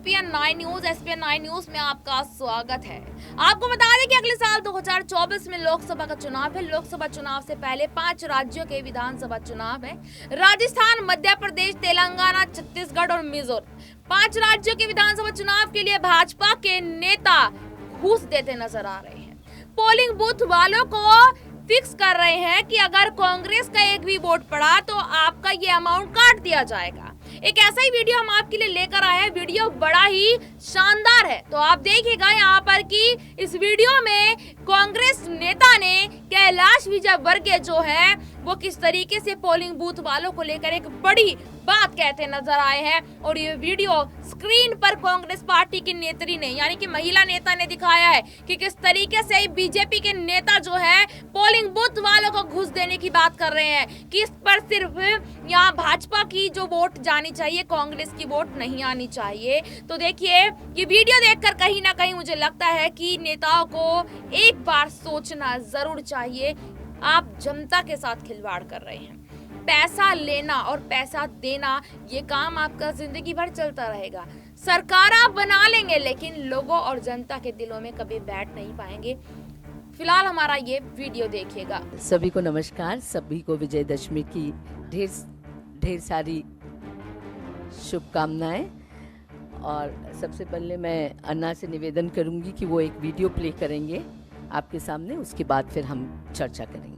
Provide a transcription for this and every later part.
ESPN 9 news में आपका स्वागत है। आपको बता दें कि अगले साल 2024 में लोकसभा का चुनाव है। लोकसभा चुनाव से पहले 5 राज्यों के विधानसभा चुनाव है। राजस्थान, मध्य प्रदेश, तेलंगाना, छत्तीसगढ़ और मिजोरम। 5 राज्यों के विधानसभा चुनाव के लिए भाजपा के नेता घूस देते नजर आ रहे हैं। पोलिंग बूथ वालों को फिक्स कर रहे हैं कि अगर कांग्रेस का एक भी वोट पड़ा तो आपका ये अमाउंट काट दिया जाएगा। एक ऐसा ही वीडियो हम आपके लिए लेकर आए हैं। वीडियो बड़ा ही शानदार है, तो आप देखिएगा यहाँ पर कि इस वीडियो में कांग्रेस नेता ने कैलाश विजयवर्गीय जो है वो किस तरीके से पोलिंग बूथ वालों को लेकर एक बड़ी बात कहते नजर आए हैं। और ये वीडियो स्क्रीन पर कांग्रेस पार्टी की नेत्री ने यानी कि महिला नेता ने दिखाया है कि किस तरीके से बीजेपी के नेता जो है पोलिंग बूथ वालों को घूस देने की बात कर रहे हैं कि इस पर सिर्फ यहाँ भाजपा की जो वोट जानी चाहिए, कांग्रेस की वोट नहीं आनी चाहिए। तो देखिए, ये वीडियो देखकर कहीं ना कहीं मुझे लगता है कि नेताओं को एक बार सोचना जरूर चाहिए। आप जनता के साथ खिलवाड़ कर रहे हैं। पैसा लेना और पैसा देना ये काम आपका जिंदगी भर चलता रहेगा। सरकार आप बना लेंगे लेकिन लोगों और जनता के दिलों में कभी बैठ नहीं पाएंगे। फिलहाल हमारा ये वीडियो देखिएगा। सभी को नमस्कार। सभी को विजयदशमी की ढेर सारी शुभकामनाएं। और सबसे पहले मैं अन्ना से निवेदन करूंगी कि वो एक वीडियो प्ले करेंगे आपके सामने, उसके बाद फिर हम चर्चा करेंगे।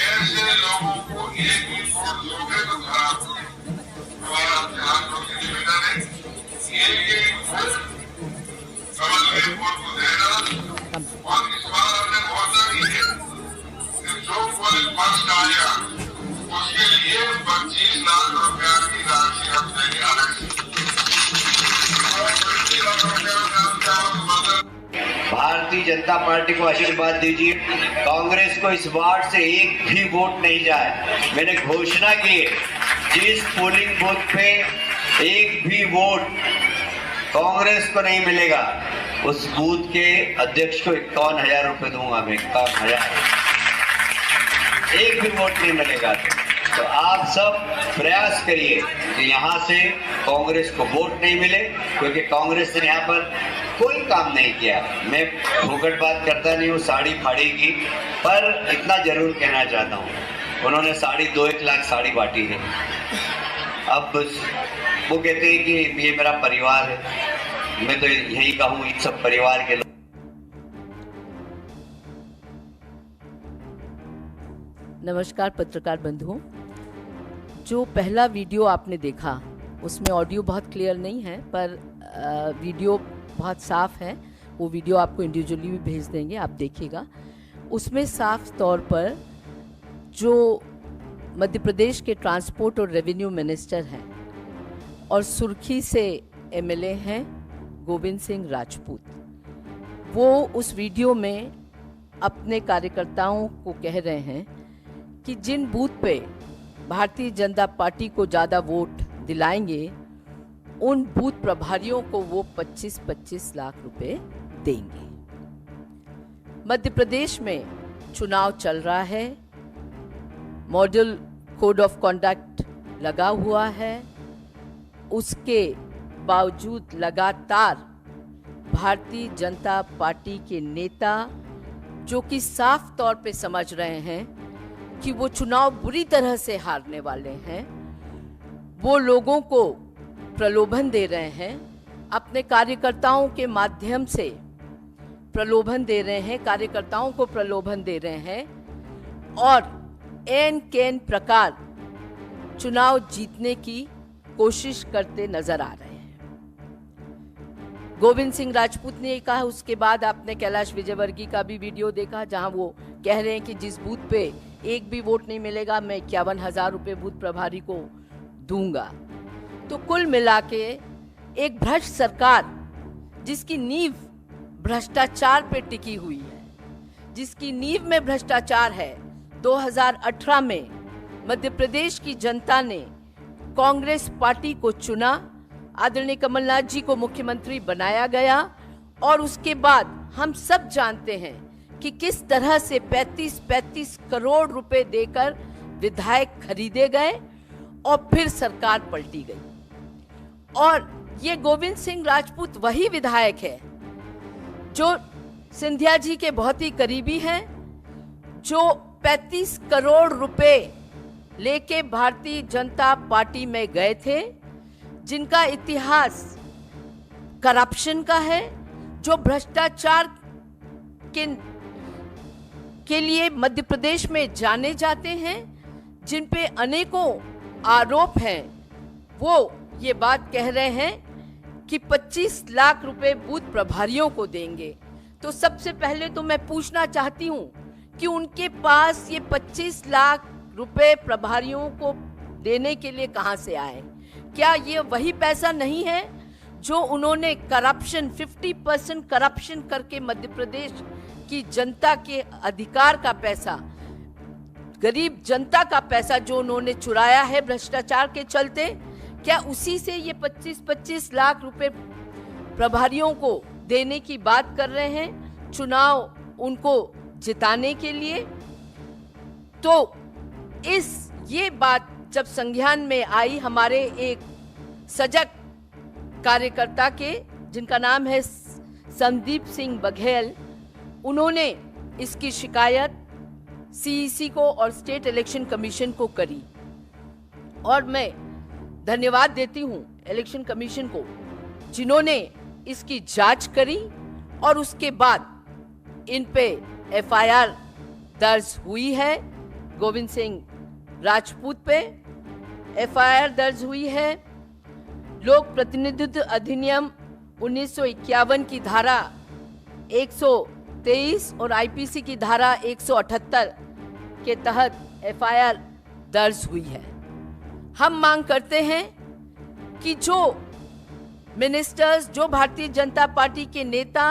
ऐसे लोगों को एक भी वोट दोगे तो खराब होगा। हमारा ध्यान रखने की बेटा ने एक वोट समझ में वोट को देना। और इस बार हमने घोषणा की है कि जो कोई पक्ष आएगा उसके लिए 25 लाख रुपया की राशि हम देंगे अलग से। भारतीय जनता पार्टी को आशीर्वाद दीजिए। कांग्रेस को इस वार्ड से एक भी वोट नहीं जाए। मैंने घोषणा की है, जिस पोलिंग बूथ पे एक भी वोट कांग्रेस को नहीं मिलेगा उस बूथ के अध्यक्ष को 51,000 रुपए दूंगा मैं। 51,000 एक भी वोट नहीं मिलेगा। तो आप सब प्रयास करिए कि यहाँ से कांग्रेस को वोट नहीं मिले, क्योंकि कांग्रेस ने यहाँ पर कोई काम नहीं किया। मैं फुकट बात करता नहीं हूँ साड़ी फाड़ी की, पर इतना जरूर कहना चाहता हूँ, उन्होंने 2.5 लाख साड़ी बांटी है। अब वो कहते हैं कि ये मेरा परिवार है। मैं तो यही कहूँ, इन सब परिवार के लोग। नमस्कार पत्रकार बंधुओं। जो पहला वीडियो आपने देखा उसमें ऑडियो बहुत क्लियर नहीं है, पर वीडियो बहुत साफ है। वो वीडियो आपको इंडिविजुअली भी भेज देंगे, आप देखिएगा। उसमें साफ तौर पर जो मध्य प्रदेश के ट्रांसपोर्ट और रेवेन्यू मिनिस्टर हैं और सुर्खी से एमएलए हैं गोविंद सिंह राजपूत, वो उस वीडियो में अपने कार्यकर्ताओं को कह रहे हैं कि जिन बूथ पे भारतीय जनता पार्टी को ज़्यादा वोट दिलाएंगे उन बूथ प्रभारियों को वो 25-25 लाख रुपए देंगे। मध्य प्रदेश में चुनाव चल रहा है, मॉडल कोड ऑफ कॉन्डक्ट लगा हुआ है, उसके बावजूद लगातार भारतीय जनता पार्टी के नेता जो कि साफ तौर पे समझ रहे हैं कि वो चुनाव बुरी तरह से हारने वाले हैं, वो लोगों को प्रलोभन दे रहे हैं, अपने कार्यकर्ताओं के माध्यम से प्रलोभन दे रहे हैं, कार्यकर्ताओं को प्रलोभन दे रहे हैं और एन केन प्रकार चुनाव जीतने की कोशिश करते नजर आ रहे हैं। गोविंद सिंह राजपूत ने कहा, उसके बाद आपने कैलाश विजयवर्गीय का भी वीडियो देखा जहां वो कह रहे हैं कि जिस बूथ पे एक भी वोट नहीं मिलेगा मैं 51,000 रुपए बूथ प्रभारी को दूंगा। तो कुल मिला के एक भ्रष्ट सरकार जिसकी नींव भ्रष्टाचार पे टिकी हुई है, जिसकी नींव में भ्रष्टाचार है। 2018 में मध्य प्रदेश की जनता ने कांग्रेस पार्टी को चुना, आदरणीय कमलनाथ जी को मुख्यमंत्री बनाया गया और उसके बाद हम सब जानते हैं कि किस तरह से 35 करोड़ रुपए देकर विधायक खरीदे गए और फिर सरकार पलटी गई। और ये गोविंद सिंह राजपूत वही विधायक है जो सिंधिया जी के बहुत ही करीबी हैं, जो 35 करोड़ रुपए लेके भारतीय जनता पार्टी में गए थे, जिनका इतिहास करप्शन का है, जो भ्रष्टाचार के लिए मध्य प्रदेश में जाने जाते हैं, जिन पे अनेकों आरोप हैं। वो ये बात कह रहे हैं कि 25 लाख रुपए बूथ प्रभारियों को देंगे। तो सबसे पहले तो मैं पूछना चाहती हूँ कि उनके पास ये 25 लाख रुपए प्रभारियों को देने के लिए कहाँ से आए? क्या ये वही पैसा नहीं है जो उन्होंने करप्शन 50% करप्शन करके मध्य प्रदेश की जनता के अधिकार का पैसा, गरीब जनता का पैसा जो उन्होंने चुराया है भ्रष्टाचार के चलते, क्या उसी से ये 25-25 लाख रुपए प्रभारियों को देने की बात कर रहे हैं चुनाव उनको जिताने के लिए? तो ये बात जब संज्ञान में आई हमारे एक सजग कार्यकर्ता के, जिनका नाम है संदीप सिंह बघेल, उन्होंने इसकी शिकायत सीईसी को और स्टेट इलेक्शन कमीशन को करी। और मैं धन्यवाद देती हूं इलेक्शन कमीशन को जिन्होंने इसकी जांच करी और उसके बाद इन पे एफआईआर दर्ज हुई है। गोविंद सिंह राजपूत पे एफआईआर दर्ज हुई है। लोक प्रतिनिधित्व अधिनियम 1951 की धारा 123 और आईपीसी की धारा 178 के तहत एफआईआर दर्ज हुई है। हम मांग करते हैं कि जो मिनिस्टर्स, जो भारतीय जनता पार्टी के नेता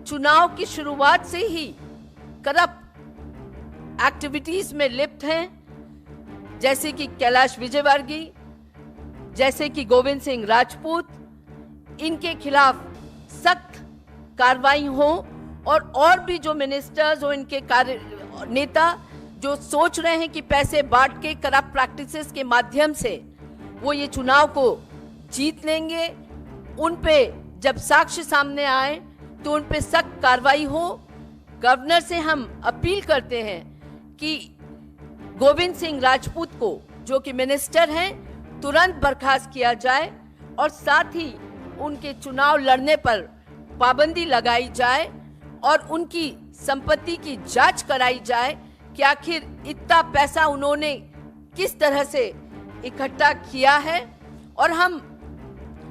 चुनाव की शुरुआत से ही करप्ट एक्टिविटीज में लिप्त हैं, जैसे कि कैलाश विजयवर्गीय, जैसे कि गोविंद सिंह राजपूत, इनके खिलाफ सख्त कार्रवाई हो। और भी जो मिनिस्टर्स और इनके नेता जो सोच रहे हैं कि पैसे बांट के करप्ट प्रैक्टिसेस के माध्यम से वो ये चुनाव को जीत लेंगे, उन पे जब साक्ष्य सामने आए तो उन पे सख्त कार्रवाई हो। गवर्नर से हम अपील करते हैं कि गोविंद सिंह राजपूत को, जो कि मिनिस्टर हैं, तुरंत बर्खास्त किया जाए और साथ ही उनके चुनाव लड़ने पर पाबंदी लगाई जाए और उनकी संपत्ति की जांच कराई जाए कि आखिर इतना पैसा उन्होंने किस तरह से इकट्ठा किया है। और हम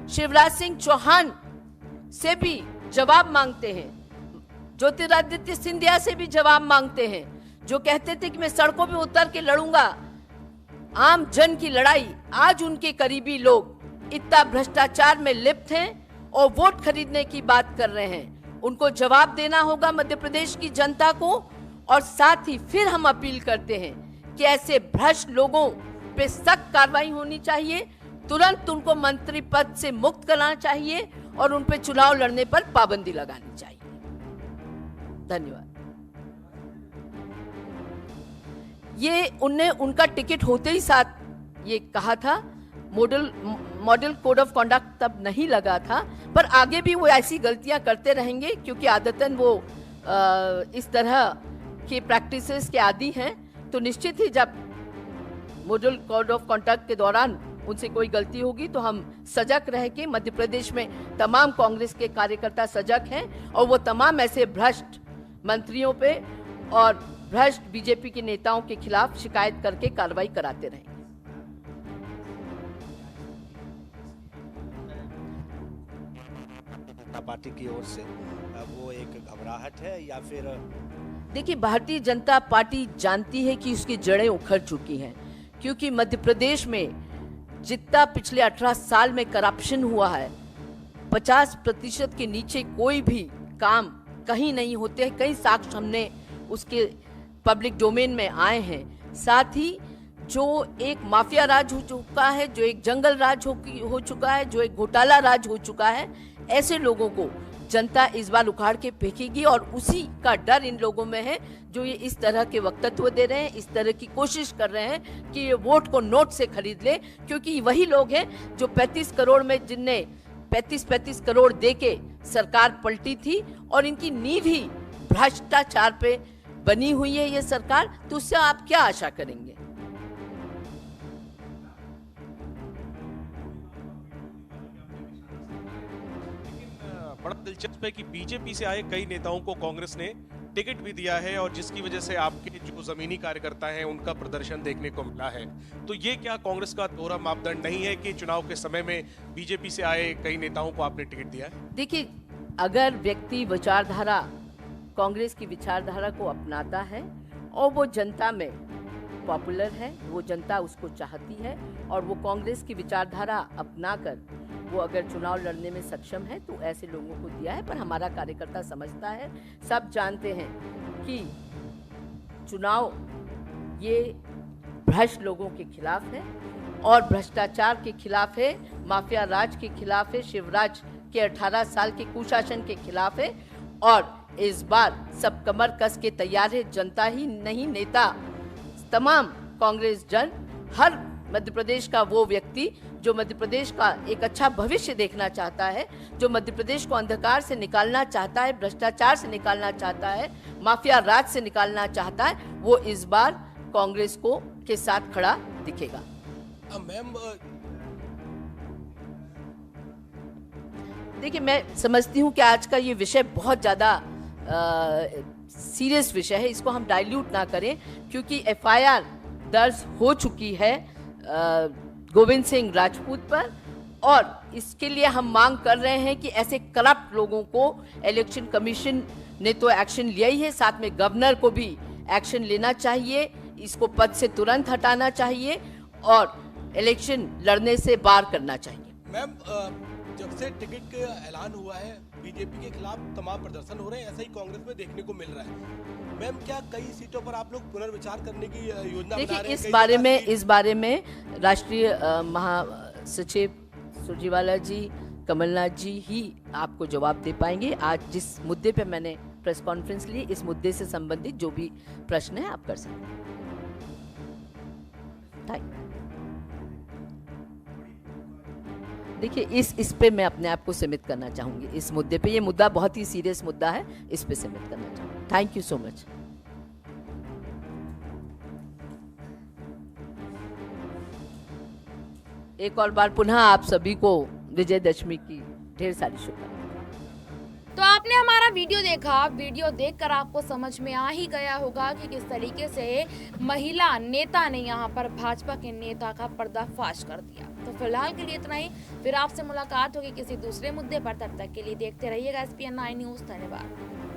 शिवराज सिंह चौहान से भी जवाब मांगते हैं, ज्योतिरादित्य सिंधिया से भी जवाब मांगते हैं, जो कहते थे कि मैं सड़कों पे उतर के लड़ूंगा आम जन की लड़ाई। आज उनके करीबी लोग इतना भ्रष्टाचार में लिप्त हैं और वोट खरीदने की बात कर रहे हैं। उनको जवाब देना होगा मध्य प्रदेश की जनता को। और साथ ही फिर हम अपील करते हैं कि ऐसे भ्रष्ट लोगों पे सख्त कार्रवाई होनी चाहिए, तुरंत उनको मंत्री पद से मुक्त कराना चाहिए और उन पे चुनाव लड़ने पर पाबंदी लगानी चाहिए। धन्यवाद। ये उनका टिकट होते ही साथ ये कहा था, मॉडल कोड ऑफ कंडक्ट तब नहीं लगा था, पर आगे भी वो ऐसी गलतियां करते रहेंगे क्योंकि आदतन वो इस तरह के प्रैक्टिसेस के आदी हैं। तो निश्चित ही जब मॉडल कोड ऑफ कंडक्ट के दौरान उनसे कोई गलती होगी तो हम सजग रह के, मध्य प्रदेश में तमाम कांग्रेस के कार्यकर्ता सजग हैं और वो तमाम ऐसे भ्रष्ट मंत्रियों पे और भ्रष्ट बीजेपी के नेताओं के खिलाफ शिकायत करके कार्रवाई कराते रहेंगे। पार्टी की ओर से वो एक घबराहट है या फिर? देखिए, भारतीय जनता पार्टी जानती है कि उसकी जड़ें उखड़ चुकी हैं, क्योंकि मध्य प्रदेश में जितना पिछले 18 साल में करप्शन हुआ है, 50% के नीचे कोई भी काम कहीं नहीं होते हैं। कई साक्ष्य हमने उसके पब्लिक डोमेन में आए हैं। साथ ही जो एक माफिया राज हो चुका है, जो एक जंगल राज हो चुका है, जो एक घोटाला राज हो चुका है, ऐसे लोगों को जनता इस बार उखाड़ के फेंकेगी और उसी का डर इन लोगों में है जो ये इस तरह के वक्तव्य दे रहे हैं, इस तरह की कोशिश कर रहे हैं कि ये वोट को नोट से खरीद ले, क्योंकि वही लोग हैं जो 35 करोड़ में जिनने 35 करोड़ दे के सरकार पलटी थी और इनकी नींव ही भ्रष्टाचार पे बनी हुई है ये सरकार, तो उससे आप क्या आशा करेंगे? बड़ा दिलचस्प है कि बीजेपी से आए कई नेताओं को कांग्रेस ने टिकट भी दिया है और जिसकी वजह से आपके जो जमीनी कार्यकर्ता हैं उनका प्रदर्शन देखने को मिला है। तो ये क्या कांग्रेस का दोहरा मापदंड नहीं है कि चुनाव के समय में बीजेपी से आए कई नेताओं को आपने टिकट दिया है? देखिए, अगर व्यक्ति विचारधारा कांग्रेस की विचारधारा को अपनाता है और वो जनता में पॉपुलर है, वो जनता उसको चाहती है और वो कांग्रेस की विचारधारा अपनाकर वो अगर चुनाव लड़ने में सक्षम है तो ऐसे लोगों को दिया है। पर हमारा कार्यकर्ता समझता है, सब जानते हैं कि चुनाव ये भ्रष्ट लोगों के खिलाफ है और भ्रष्टाचार के खिलाफ है, माफिया राज के खिलाफ है, शिवराज के 18 साल के कुशासन के खिलाफ है। और इस बार सब कमर कस के तैयार है, जनता ही नहीं नेता, तमाम कांग्रेस जन, हर मध्य प्रदेश का वो व्यक्ति जो मध्य प्रदेश का एक अच्छा भविष्य देखना चाहता है, जो मध्य प्रदेश को अंधकार से निकालना चाहता है, भ्रष्टाचार से निकालना चाहता है, माफिया राज से निकालना चाहता है, वो इस बार कांग्रेस को के साथ खड़ा दिखेगा। मैम, देखिए, मैं समझती हूँ कि आज का ये विषय बहुत ज़्यादा सीरियस विषय है, इसको हम डाइल्यूट ना करें, क्योंकि एफआईआर दर्ज हो चुकी है गोविंद सिंह राजपूत पर और इसके लिए हम मांग कर रहे हैं कि ऐसे करप्ट लोगों को इलेक्शन कमीशन ने तो एक्शन लिया ही है, साथ में गवर्नर को भी एक्शन लेना चाहिए, इसको पद से तुरंत हटाना चाहिए और इलेक्शन लड़ने से बाहर करना चाहिए। मैम, जब से टिकट का ऐलान हुआ है बीजेपी के खिलाफ तमाम प्रदर्शन हो रहे हैं, ऐसा ही कांग्रेस में देखने को मिल रहा है। मैम, क्या कई सीटों पर आप लोग पुनर्विचार करने की योजना बना रहे हैं? इस बारे में राष्ट्रीय महासचिव सुरजेवाला जी, कमलनाथ जी ही आपको जवाब दे पाएंगे। आज जिस मुद्दे पे मैंने प्रेस कॉन्फ्रेंस ली, इस मुद्दे से संबंधित जो भी प्रश्न है आप कर सकते हैं। देखिए, इस पे मैं अपने आप को सीमित करना चाहूंगी, इस मुद्दे पे, ये मुद्दा बहुत ही सीरियस मुद्दा है, इस पे सीमित करना चाहूंगी। Thank you so much. एक और बार पुनः आप सभी को विजयदशमी की ढेर सारी शुभकामनाएं। तो आपने हमारा वीडियो देखा, वीडियो देखकर आपको समझ में आ ही गया होगा कि किस तरीके से महिला नेता ने यहाँ पर भाजपा के नेता का पर्दाफाश कर दिया। तो फिलहाल के लिए इतना ही, फिर आपसे मुलाकात होगी किसी दूसरे मुद्दे पर। तब तक के लिए देखते रहिएगा SPN9 न्यूज़। धन्यवाद।